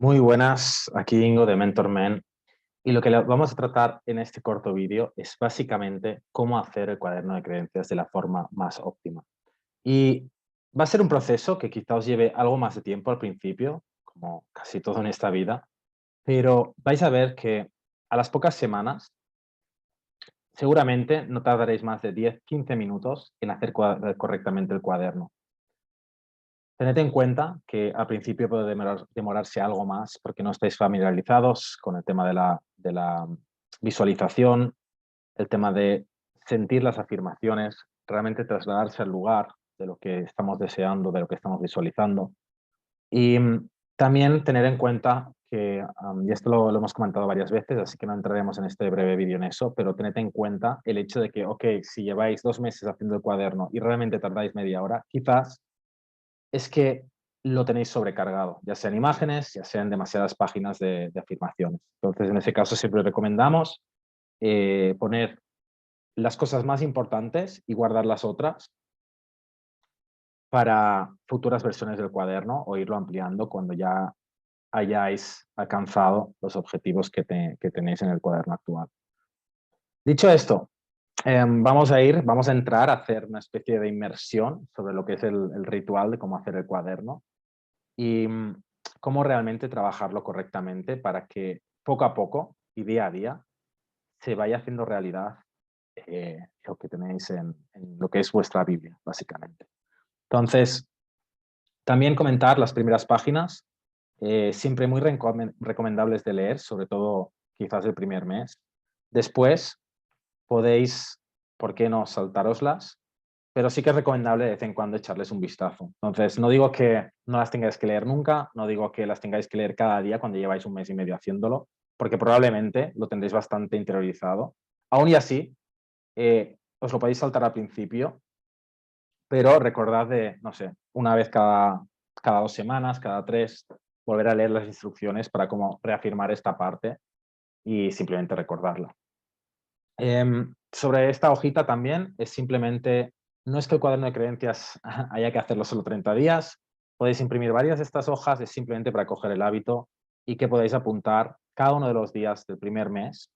Muy buenas, aquí Ingo de MentorMen y lo que vamos a tratar en este corto vídeo es básicamente cómo hacer el cuaderno de creencias de la forma más óptima. Y va a ser un proceso que quizá os lleve algo más de tiempo al principio, como casi todo en esta vida, pero vais a ver que a las pocas semanas seguramente no tardaréis más de 10-15 minutos en hacer correctamente el cuaderno. Tened en cuenta que al principio puede demorarse algo más porque no estáis familiarizados con el tema de la visualización, el tema de sentir las afirmaciones, realmente trasladarse al lugar de lo que estamos deseando, de lo que estamos visualizando. Y también tener en cuenta que, y esto lo hemos comentado varias veces, así que no entraremos en este breve vídeo en eso, pero tened en cuenta el hecho de que, ok, si lleváis 2 meses haciendo el cuaderno y realmente tardáis media hora, quizás es que lo tenéis sobrecargado, ya sean imágenes, ya sean demasiadas páginas de afirmaciones. Entonces, en ese caso siempre recomendamos poner las cosas más importantes y guardar las otras para futuras versiones del cuaderno o irlo ampliando cuando ya hayáis alcanzado los objetivos que tenéis en el cuaderno actual. Dicho esto, vamos a entrar a hacer una especie de inmersión sobre lo que es el ritual de cómo hacer el cuaderno y cómo realmente trabajarlo correctamente para que poco a poco y día a día se vaya haciendo realidad lo que tenéis en lo que es vuestra Biblia, básicamente. Entonces, también comentar las primeras páginas, siempre muy recomendables de leer, sobre todo quizás el primer mes. Después podéis, ¿por qué no?, saltároslas, pero sí que es recomendable de vez en cuando echarles un vistazo. Entonces, no digo que no las tengáis que leer nunca, no digo que las tengáis que leer cada día cuando lleváis un mes y medio haciéndolo, porque probablemente lo tendréis bastante interiorizado. Aún y así, os lo podéis saltar al principio, pero recordad de, no sé, una vez cada 2 semanas, cada 3, volver a leer las instrucciones para como reafirmar esta parte y simplemente recordarla. Sobre esta hojita también es simplemente, no es que el cuaderno de creencias haya que hacerlo solo 30 días, podéis imprimir varias de estas hojas, es simplemente para coger el hábito y que podáis apuntar cada uno de los días del primer mes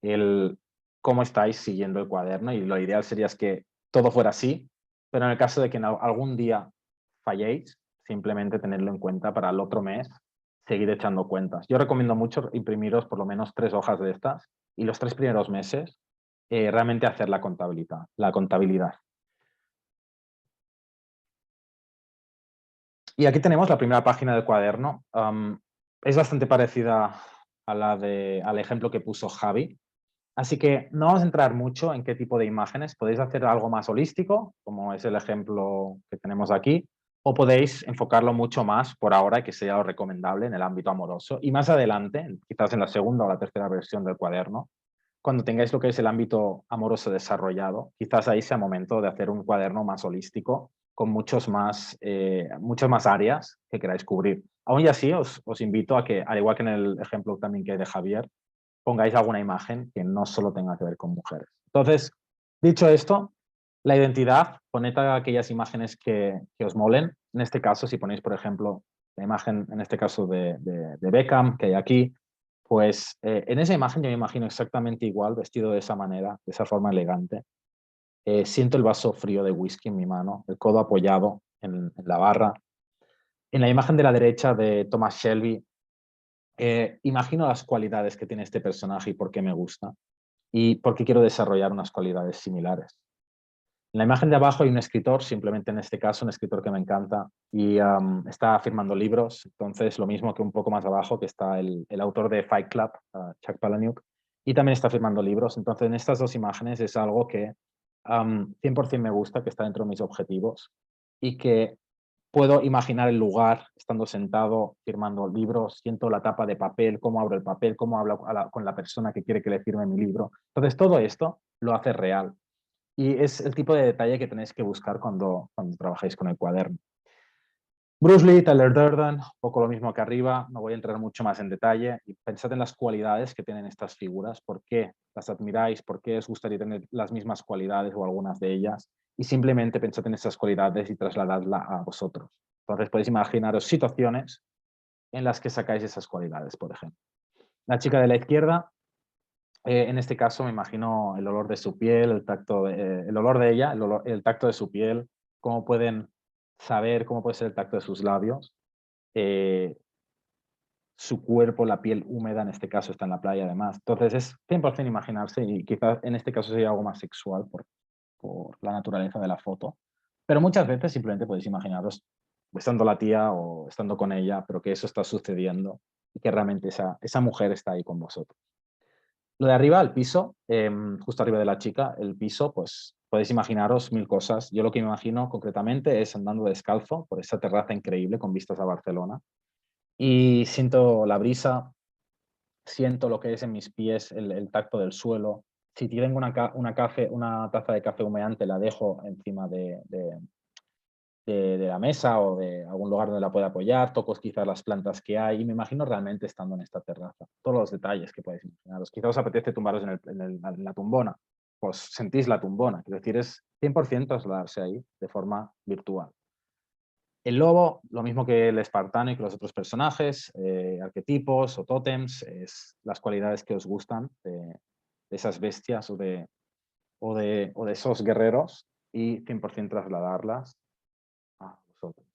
el cómo estáis siguiendo el cuaderno, y lo ideal sería es que todo fuera así, pero en el caso de que en algún día falléis, simplemente tenerlo en cuenta para el otro mes seguir echando cuentas. Yo recomiendo mucho imprimiros por lo menos 3 hojas de estas y los 3 primeros meses realmente hacer la contabilidad. Y aquí tenemos la primera página del cuaderno. Es bastante parecida al ejemplo que puso Javi. Así que no vamos a entrar mucho en qué tipo de imágenes. Podéis hacer algo más holístico, como es el ejemplo que tenemos aquí, o podéis enfocarlo mucho más por ahora, que sería lo recomendable en el ámbito amoroso. Y más adelante, quizás en la segunda o la tercera versión del cuaderno, cuando tengáis lo que es el ámbito amoroso desarrollado, quizás ahí sea momento de hacer un cuaderno más holístico con muchas más áreas que queráis cubrir. Aún y así, os invito a que, al igual que en el ejemplo también que hay de Javier, pongáis alguna imagen que no solo tenga que ver con mujeres. Entonces, dicho esto, la identidad, poned aquellas imágenes que os molen. En este caso, si ponéis, por ejemplo, la imagen, en este caso de Beckham, que hay aquí, pues en esa imagen yo me imagino exactamente igual, vestido de esa manera, de esa forma elegante. Siento el vaso frío de whisky en mi mano, el codo apoyado en la barra. En la imagen de la derecha de Thomas Shelby, imagino las cualidades que tiene este personaje y por qué me gusta y por qué quiero desarrollar unas cualidades similares. En la imagen de abajo hay un escritor, simplemente en este caso un escritor que me encanta y está firmando libros, entonces lo mismo que un poco más abajo que está el autor de Fight Club, Chuck Palahniuk, y también está firmando libros. Entonces en estas dos imágenes es algo que 100% me gusta, que está dentro de mis objetivos y que puedo imaginar el lugar estando sentado firmando libros, siento la tapa de papel, cómo abro el papel, cómo hablo con la persona que quiere que le firme mi libro. Entonces todo esto lo hace real. Y es el tipo de detalle que tenéis que buscar cuando trabajéis con el cuaderno. Bruce Lee, Tyler Durden, un poco lo mismo que arriba, no voy a entrar mucho más en detalle. Y pensad en las cualidades que tienen estas figuras, por qué las admiráis, por qué os gustaría tener las mismas cualidades o algunas de ellas, y simplemente pensad en esas cualidades y trasladadla a vosotros. Entonces podéis imaginaros situaciones en las que sacáis esas cualidades, por ejemplo. La chica de la izquierda, en este caso me imagino el olor de su piel, el olor de ella, el tacto de su piel, cómo pueden saber, cómo puede ser el tacto de sus labios, eh, su cuerpo, la piel húmeda, en este caso está en la playa además. Entonces es 100% imaginarse y quizás en este caso sería algo más sexual por la naturaleza de la foto. Pero muchas veces simplemente podéis imaginaros estando la tía o estando con ella, pero que eso está sucediendo y que realmente esa mujer está ahí con vosotros. Lo de arriba, el piso, justo arriba de la chica, el piso, pues podéis imaginaros mil cosas. Yo lo que me imagino concretamente es andando descalzo por esa terraza increíble con vistas a Barcelona y siento la brisa, siento lo que es en mis pies, el tacto del suelo. Si tengo una taza de café humeante, la dejo encima de la mesa o de algún lugar donde la pueda apoyar, toco quizás las plantas que hay y me imagino realmente estando en esta terraza. Todos los detalles que podéis imaginaros. Quizás os apetece tumbaros en la tumbona, pues sentís la tumbona. Es decir, es 100% trasladarse ahí de forma virtual. El lobo, lo mismo que el espartano y que los otros personajes, arquetipos o tótems, es las cualidades que os gustan de esas bestias o de esos guerreros y 100% trasladarlas a vosotros.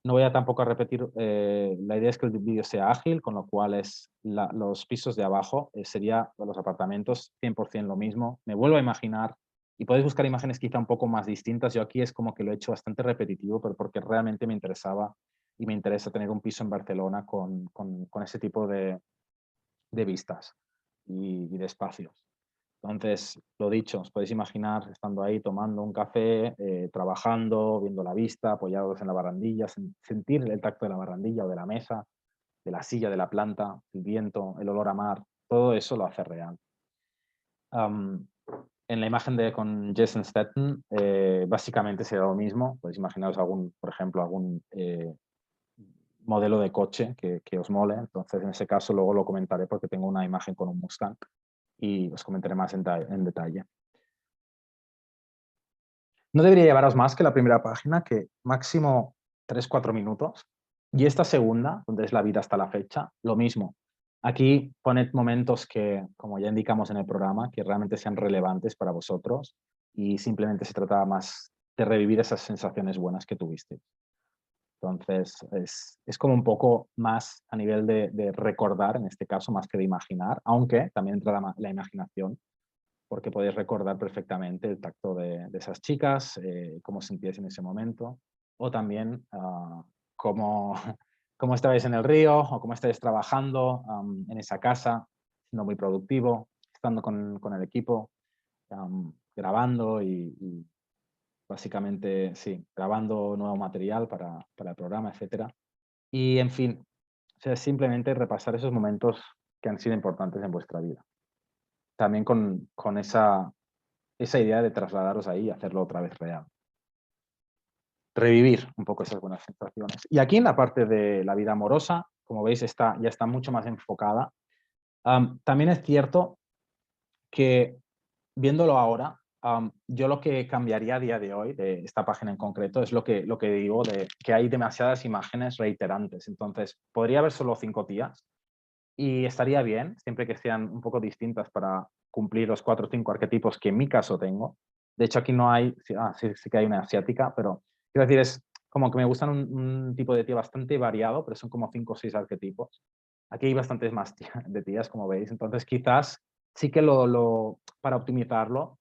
No voy a tampoco a repetir, la idea es que el vídeo sea ágil, con lo cual los pisos de abajo sería los apartamentos 100% lo mismo. Me vuelvo a imaginar y podéis buscar imágenes quizá un poco más distintas. Yo aquí es como que lo he hecho bastante repetitivo, pero porque realmente me interesaba y me interesa tener un piso en Barcelona con ese tipo de vistas y de espacios. Entonces, lo dicho, os podéis imaginar estando ahí tomando un café, trabajando, viendo la vista, apoyados en la barandilla, sentir el tacto de la barandilla o de la mesa, de la silla, de la planta, el viento, el olor a mar, todo eso lo hace real. En la imagen con Jason Statham, básicamente será lo mismo. Podéis imaginaros por ejemplo, algún modelo de coche que os mole. Entonces, en ese caso, luego lo comentaré porque tengo una imagen con un Mustang y os comentaré más en detalle. No debería llevaros más que la primera página, que máximo 3-4 minutos. Y esta segunda, donde es la vida hasta la fecha, lo mismo. Aquí poned momentos que, como ya indicamos en el programa, que realmente sean relevantes para vosotros y simplemente se trata más de revivir esas sensaciones buenas que tuvisteis. Entonces, es como un poco más a nivel de recordar, en este caso, más que de imaginar, aunque también entra la imaginación, porque podéis recordar perfectamente el tacto de esas chicas, cómo os sentíais en ese momento, o también cómo, cómo estabais en el río, o cómo estáis trabajando en esa casa, siendo muy productivo, estando con el equipo, grabando y básicamente, sí, grabando nuevo material para el programa, etcétera. Y, en fin, o sea, simplemente repasar esos momentos que han sido importantes en vuestra vida. También con esa idea de trasladaros ahí y hacerlo otra vez real. Revivir un poco esas buenas sensaciones. Y aquí en la parte de la vida amorosa, como veis, ya está mucho más enfocada. También es cierto que, viéndolo ahora, yo lo que cambiaría a día de hoy, de esta página en concreto, es lo que digo de que hay demasiadas imágenes reiterantes. Entonces, podría haber solo 5 tías y estaría bien, siempre que sean un poco distintas para cumplir los 4 o 5 arquetipos que en mi caso tengo. De hecho, aquí no hay, sí que hay una asiática, pero quiero decir, es como que me gustan un tipo de tía bastante variado, pero son como 5 o 6 arquetipos. Aquí hay bastantes más de tías, como veis. Entonces, quizás sí que para optimizarlo,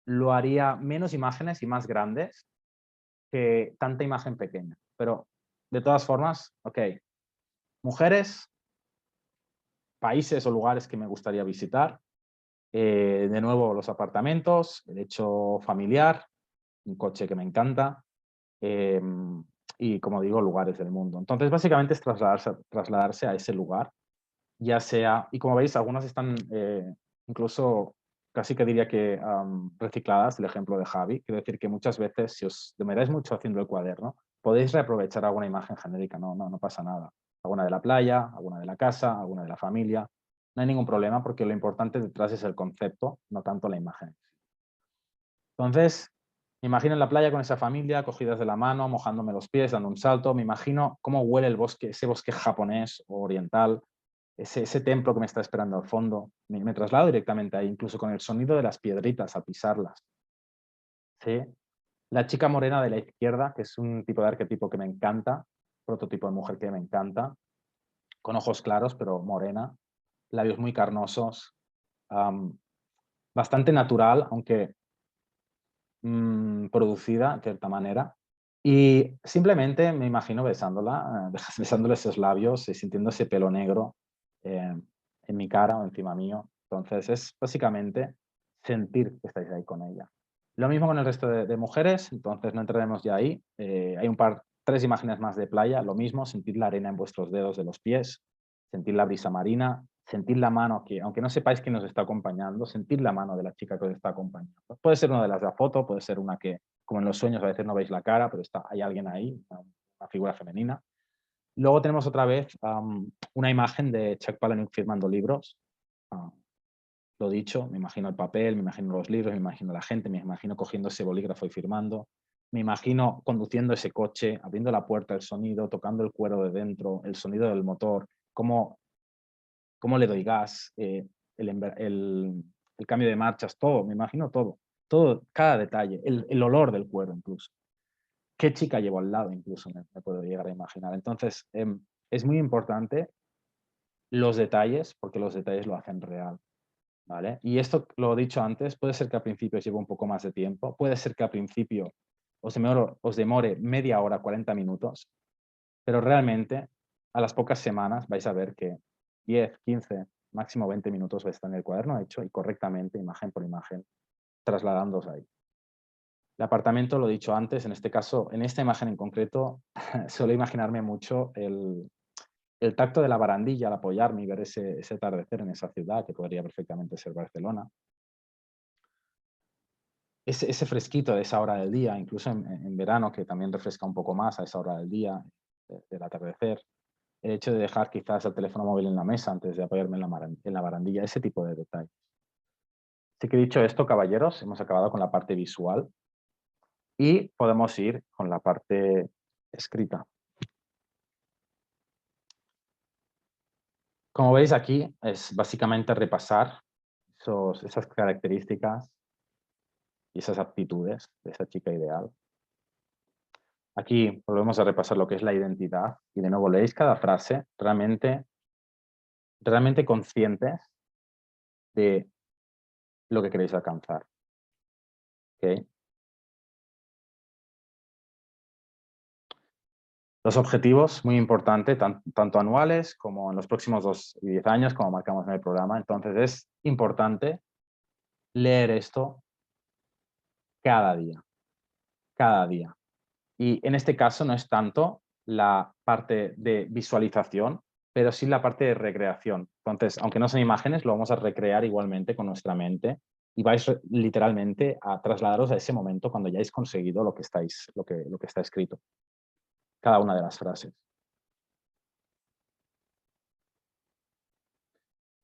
lo haría menos imágenes y más grandes que tanta imagen pequeña. Pero, de todas formas, ok, mujeres, países o lugares que me gustaría visitar. De nuevo, los apartamentos, el hecho familiar, un coche que me encanta y, como digo, lugares del mundo. Entonces, básicamente es trasladarse a ese lugar, ya sea, y como veis, algunas están incluso, casi que diría que recicladas, el ejemplo de Javi. Quiero decir que muchas veces, si os demoráis mucho haciendo el cuaderno, podéis reaprovechar alguna imagen genérica, no pasa nada. Alguna de la playa, alguna de la casa, alguna de la familia. No hay ningún problema porque lo importante detrás es el concepto, no tanto la imagen. Entonces, Me imagino en la playa con esa familia, cogidas de la mano, mojándome los pies, dando un salto. Me imagino cómo huele el bosque, ese bosque japonés o oriental, ese templo que me está esperando al fondo. Me traslado directamente ahí, incluso con el sonido de las piedritas al pisarlas. ¿Sí? La chica morena de la izquierda, que es un tipo de arquetipo que me encanta, prototipo de mujer que me encanta, con ojos claros, pero morena, labios muy carnosos, am, bastante natural, aunque producida de cierta manera. Y simplemente me imagino besándola, besándole esos labios y sintiendo ese pelo negro en mi cara o encima mío. Entonces es básicamente sentir que estáis ahí con ella. Lo mismo con el resto de mujeres, entonces no entraremos ya ahí. Hay tres imágenes más de playa, lo mismo, sentir la arena en vuestros dedos de los pies, sentir la brisa marina, sentir la mano, que aunque no sepáis quién nos está acompañando, sentir la mano de la chica que os está acompañando. Puede ser una de las de la foto, puede ser una que, como en los sueños, a veces no veis la cara, pero hay alguien ahí, una figura femenina. Luego tenemos otra vez una imagen de Chuck Palahniuk firmando libros. Lo dicho, me imagino el papel, me imagino los libros, me imagino la gente, me imagino cogiendo ese bolígrafo y firmando. Me imagino conduciendo ese coche, abriendo la puerta, el sonido, tocando el cuero de dentro, el sonido del motor, cómo le doy gas, el cambio de marchas, todo, me imagino todo, cada detalle, el olor del cuero incluso. ¿Qué chica llevo al lado? Incluso me puedo llegar a imaginar. Entonces, es muy importante los detalles, porque los detalles lo hacen real, ¿vale? Y esto, lo he dicho antes, puede ser que al principio os lleve un poco más de tiempo, puede ser que al principio os demore media hora, 40 minutos, pero realmente a las pocas semanas vais a ver que 10, 15, máximo 20 minutos va a estar en el cuaderno hecho y correctamente, imagen por imagen, trasladándoos ahí. El apartamento, lo he dicho antes, en este caso, en esta imagen en concreto, suelo imaginarme mucho el tacto de la barandilla al apoyarme y ver ese atardecer en esa ciudad, que podría perfectamente ser Barcelona. Ese fresquito de esa hora del día, incluso en verano, que también refresca un poco más a esa hora del día, del atardecer. El hecho de dejar quizás el teléfono móvil en la mesa antes de apoyarme en la barandilla, ese tipo de detalles. Así que dicho esto, caballeros, hemos acabado con la parte visual y podemos ir con la parte escrita. Como veis aquí, es básicamente repasar esas características y esas aptitudes de esa chica ideal. Aquí volvemos a repasar lo que es la identidad y de nuevo leéis cada frase realmente conscientes de lo que queréis alcanzar. ¿Okay? Los objetivos, muy importante, tanto anuales como en los próximos 2 y 10 años, como marcamos en el programa. Entonces es importante leer esto cada día, cada día. Y en este caso no es tanto la parte de visualización, pero sí la parte de recreación. Entonces, aunque no son imágenes, lo vamos a recrear igualmente con nuestra mente y vais literalmente a trasladaros a ese momento cuando ya hayáis conseguido lo que está escrito, cada una de las frases.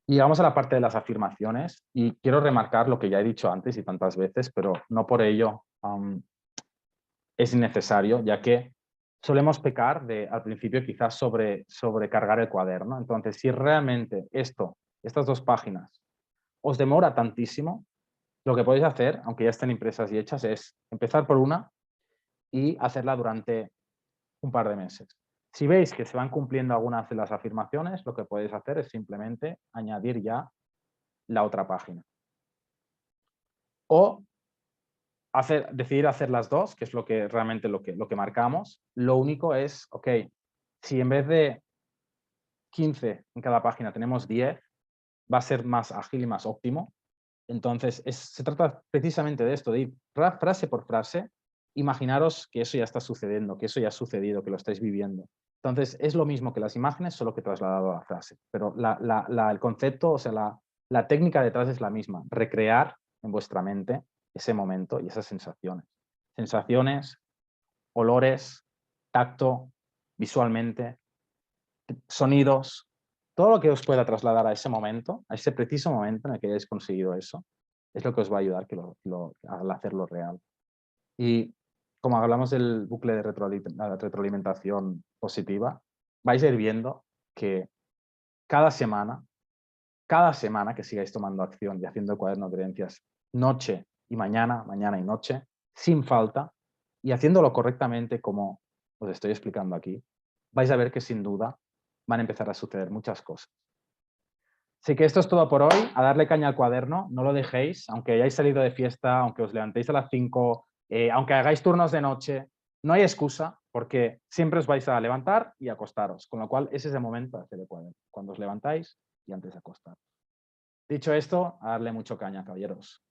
Y llegamos a la parte de las afirmaciones y quiero remarcar lo que ya he dicho antes y tantas veces, pero no por ello es innecesario, ya que solemos pecar al principio quizás sobrecargar el cuaderno. Entonces, si realmente estas 2 páginas, os demora tantísimo, lo que podéis hacer, aunque ya estén impresas y hechas, es empezar por una y hacerla durante un par de meses. Si veis que se van cumpliendo algunas de las afirmaciones, lo que podéis hacer es simplemente añadir ya la otra página. O decidir hacer las 2, que es realmente lo que marcamos. Lo único es, ok, si en vez de 15 en cada página tenemos 10, va a ser más ágil y más óptimo. Entonces, se trata precisamente de esto, de ir frase por frase, imaginaros que eso ya está sucediendo, que eso ya ha sucedido, que lo estáis viviendo. Entonces, es lo mismo que las imágenes, solo que trasladado a la frase. Pero el concepto, o sea, la técnica detrás es la misma, recrear en vuestra mente ese momento y esas sensaciones. Sensaciones, olores, tacto, visualmente, sonidos, todo lo que os pueda trasladar a ese momento, a ese preciso momento en el que hayáis conseguido eso, es lo que os va a ayudar al hacerlo real. Y como hablamos del bucle de retroalimentación positiva, vais a ir viendo que cada semana que sigáis tomando acción y haciendo el cuaderno de creencias noche y mañana, mañana y noche, sin falta, y haciéndolo correctamente como os estoy explicando aquí, vais a ver que sin duda van a empezar a suceder muchas cosas. Así que esto es todo por hoy. A darle caña al cuaderno, no lo dejéis, aunque hayáis salido de fiesta, aunque os levantéis a las 5, aunque hagáis turnos de noche, no hay excusa porque siempre os vais a levantar y acostaros, con lo cual ese es el momento de hacer el cuaderno, cuando os levantáis y antes de acostaros. Dicho esto, a darle mucho caña, caballeros.